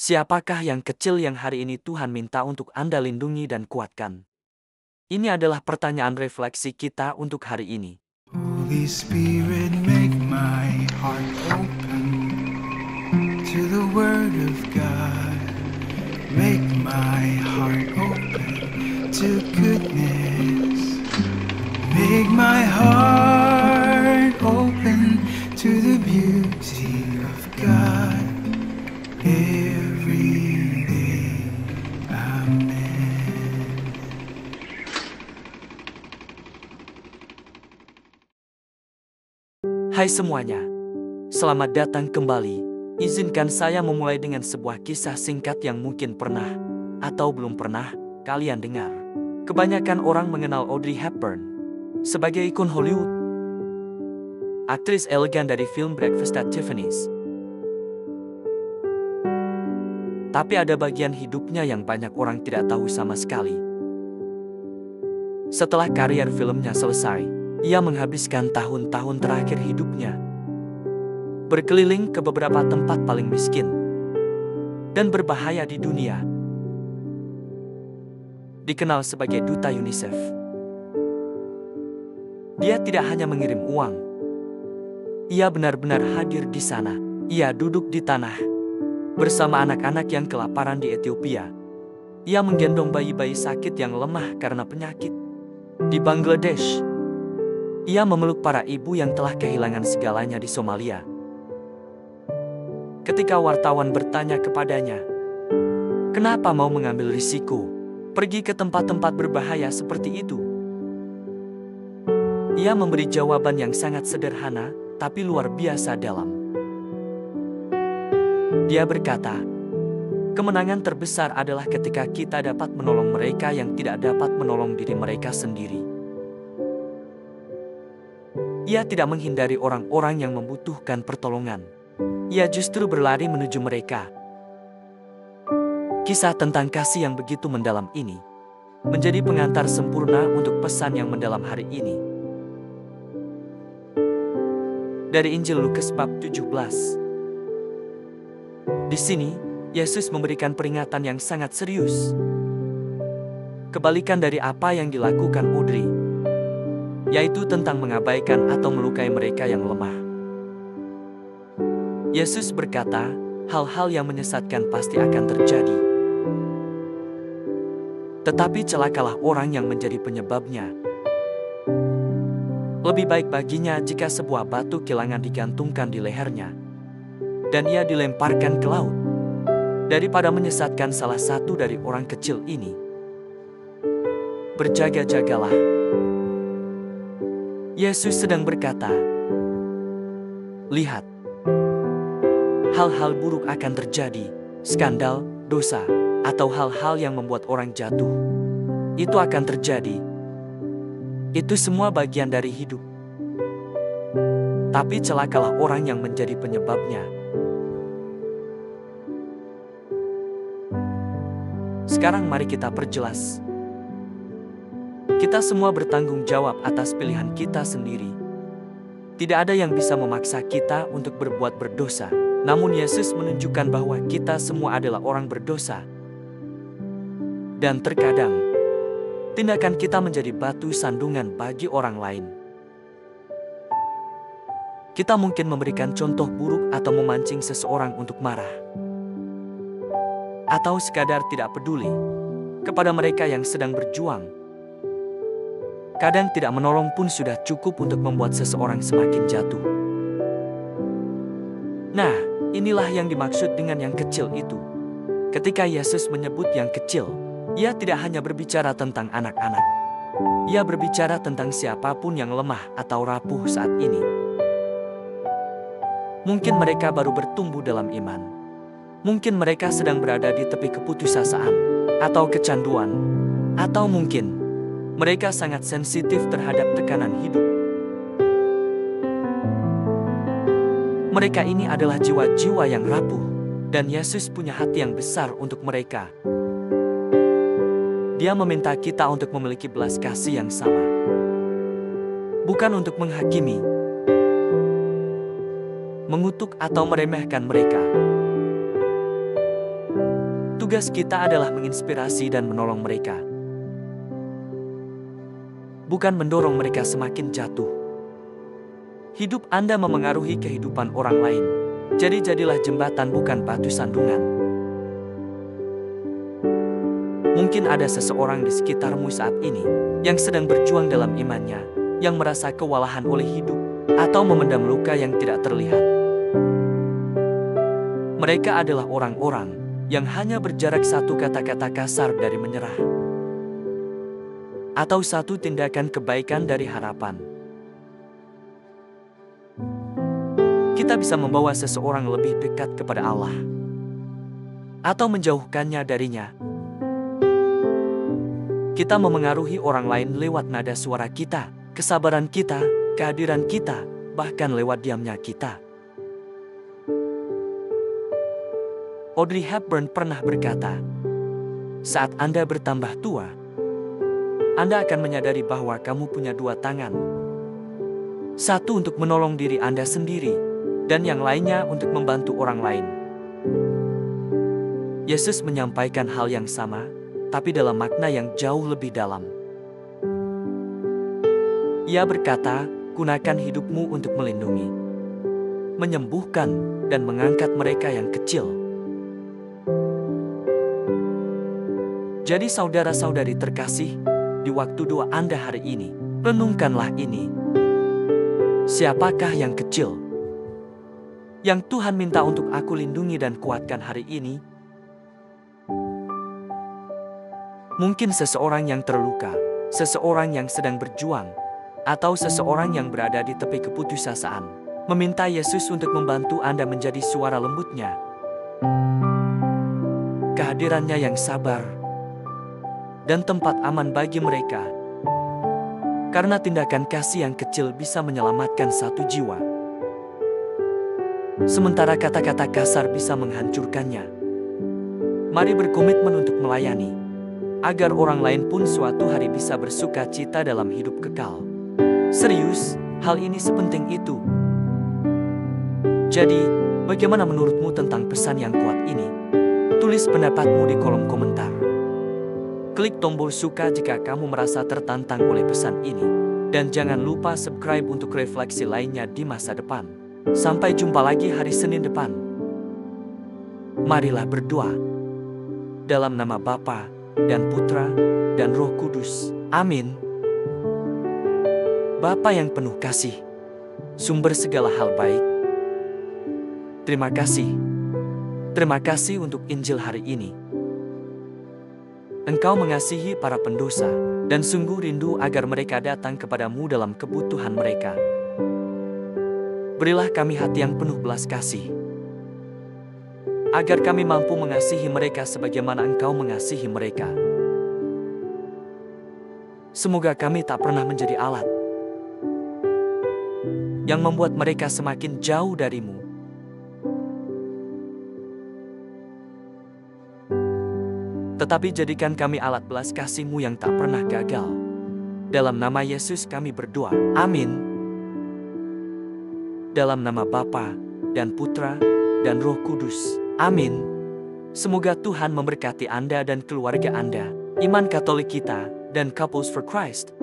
Siapakah yang kecil yang hari ini Tuhan minta untuk Anda lindungi dan kuatkan? Ini adalah pertanyaan refleksi kita untuk hari ini. Holy Spirit, make my heart open to the Word of God. Make my heart open to goodness. Make my heart open to the beauty of God. Every day, amen. Hai semuanya, selamat datang kembali. Izinkan saya memulai dengan sebuah kisah singkat yang mungkin pernah atau belum pernah kalian dengar. Kebanyakan orang mengenal Audrey Hepburn sebagai ikon Hollywood, aktris elegan dari film Breakfast at Tiffany's. Tapi ada bagian hidupnya yang banyak orang tidak tahu sama sekali. Setelah karier filmnya selesai, ia menghabiskan tahun-tahun terakhir hidupnya berkeliling ke beberapa tempat paling miskin dan berbahaya di dunia. Dikenal sebagai duta UNICEF. Dia tidak hanya mengirim uang. Ia benar-benar hadir di sana. Ia duduk di tanah bersama anak-anak yang kelaparan di Ethiopia. Ia menggendong bayi-bayi sakit yang lemah karena penyakit. Di Bangladesh, ia memeluk para ibu yang telah kehilangan segalanya di Somalia. Ketika wartawan bertanya kepadanya, kenapa mau mengambil risiko pergi ke tempat-tempat berbahaya seperti itu? Ia memberi jawaban yang sangat sederhana, tapi luar biasa dalam. Dia berkata, kemenangan terbesar adalah ketika kita dapat menolong mereka yang tidak dapat menolong diri mereka sendiri. Ia tidak menghindari orang-orang yang membutuhkan pertolongan. Ia justru berlari menuju mereka. Kisah tentang kasih yang begitu mendalam ini menjadi pengantar sempurna untuk pesan yang mendalam hari ini. Dari Injil Lukas bab 17. Di sini, Yesus memberikan peringatan yang sangat serius. Kebalikan dari apa yang dilakukan Audrey, yaitu tentang mengabaikan atau melukai mereka yang lemah. Yesus berkata, hal-hal yang menyesatkan pasti akan terjadi. Tetapi celakalah orang yang menjadi penyebabnya. Lebih baik baginya jika sebuah batu kilangan digantungkan di lehernya dan ia dilemparkan ke laut, daripada menyesatkan salah satu dari orang kecil ini. Berjaga-jagalah. Yesus sedang berkata, lihat, hal-hal buruk akan terjadi, skandal, dosa, atau hal-hal yang membuat orang jatuh. Itu akan terjadi. Itu semua bagian dari hidup. Tapi celakalah orang yang menjadi penyebabnya. Sekarang mari kita perjelas. Kita semua bertanggung jawab atas pilihan kita sendiri. Tidak ada yang bisa memaksa kita untuk berbuat berdosa. Namun Yesus menunjukkan bahwa kita semua adalah orang berdosa. Dan terkadang, tindakan kita menjadi batu sandungan bagi orang lain. Kita mungkin memberikan contoh buruk atau memancing seseorang untuk marah. Atau sekadar tidak peduli kepada mereka yang sedang berjuang. Kadang tidak menolong pun sudah cukup untuk membuat seseorang semakin jatuh. Nah, inilah yang dimaksud dengan yang kecil itu. Ketika Yesus menyebut yang kecil, ia tidak hanya berbicara tentang anak-anak. Ia berbicara tentang siapapun yang lemah atau rapuh saat ini. Mungkin mereka baru bertumbuh dalam iman. Mungkin mereka sedang berada di tepi keputusasaan atau kecanduan. Atau mungkin mereka sangat sensitif terhadap tekanan hidup. Mereka ini adalah jiwa-jiwa yang rapuh, dan Yesus punya hati yang besar untuk mereka. Dia meminta kita untuk memiliki belas kasih yang sama. Bukan untuk menghakimi, mengutuk atau meremehkan mereka. Tugas kita adalah menginspirasi dan menolong mereka, bukan mendorong mereka semakin jatuh. Hidup Anda memengaruhi kehidupan orang lain, jadi jadilah jembatan bukan batu sandungan. Mungkin ada seseorang di sekitarmu saat ini yang sedang berjuang dalam imannya, yang merasa kewalahan oleh hidup, atau memendam luka yang tidak terlihat. Mereka adalah orang-orang yang hanya berjarak satu kata-kata kasar dari menyerah, atau satu tindakan kebaikan dari harapan. Kita bisa membawa seseorang lebih dekat kepada Allah, atau menjauhkannya darinya. Kita memengaruhi orang lain lewat nada suara kita, kesabaran kita, kehadiran kita, bahkan lewat diamnya kita. Audrey Hepburn pernah berkata, "Saat Anda bertambah tua, Anda akan menyadari bahwa kamu punya dua tangan. Satu untuk menolong diri Anda sendiri, dan yang lainnya untuk membantu orang lain." Yesus menyampaikan hal yang sama, tapi dalam makna yang jauh lebih dalam. Ia berkata, gunakan hidupmu untuk melindungi, menyembuhkan, dan mengangkat mereka yang kecil. Jadi saudara-saudari terkasih, di waktu doa Anda hari ini, renungkanlah ini. Siapakah yang kecil yang Tuhan minta untuk aku lindungi dan kuatkan hari ini? Mungkin seseorang yang terluka, seseorang yang sedang berjuang, atau seseorang yang berada di tepi keputusasaan, meminta Yesus untuk membantu Anda menjadi suara lembutnya, kehadirannya yang sabar, dan tempat aman bagi mereka. Karena tindakan kasih yang kecil bisa menyelamatkan satu jiwa, sementara kata-kata kasar bisa menghancurkannya. Mari berkomitmen untuk melayani, agar orang lain pun suatu hari bisa bersuka cita dalam hidup kekal. Serius, hal ini sepenting itu. Jadi, bagaimana menurutmu tentang pesan yang kuat ini? Tulis pendapatmu di kolom komentar. Klik tombol suka jika kamu merasa tertantang oleh pesan ini. Dan jangan lupa subscribe untuk refleksi lainnya di masa depan. Sampai jumpa lagi hari Senin depan. Marilah berdoa. Dalam nama Bapa dan Putra dan Roh Kudus. Amin. Bapa yang penuh kasih, sumber segala hal baik, terima kasih. Terima kasih untuk Injil hari ini. Engkau mengasihi para pendosa, dan sungguh rindu agar mereka datang kepadamu dalam kebutuhan mereka. Berilah kami hati yang penuh belas kasih, agar kami mampu mengasihi mereka sebagaimana Engkau mengasihi mereka. Semoga kami tak pernah menjadi alat yang membuat mereka semakin jauh darimu. Tetapi jadikan kami alat belas kasih-Mu yang tak pernah gagal. Dalam nama Yesus kami berdoa. Amin. Dalam nama Bapa dan Putra dan Roh Kudus. Amin. Semoga Tuhan memberkati Anda dan keluarga Anda, iman Katolik kita, dan Couples for Christ.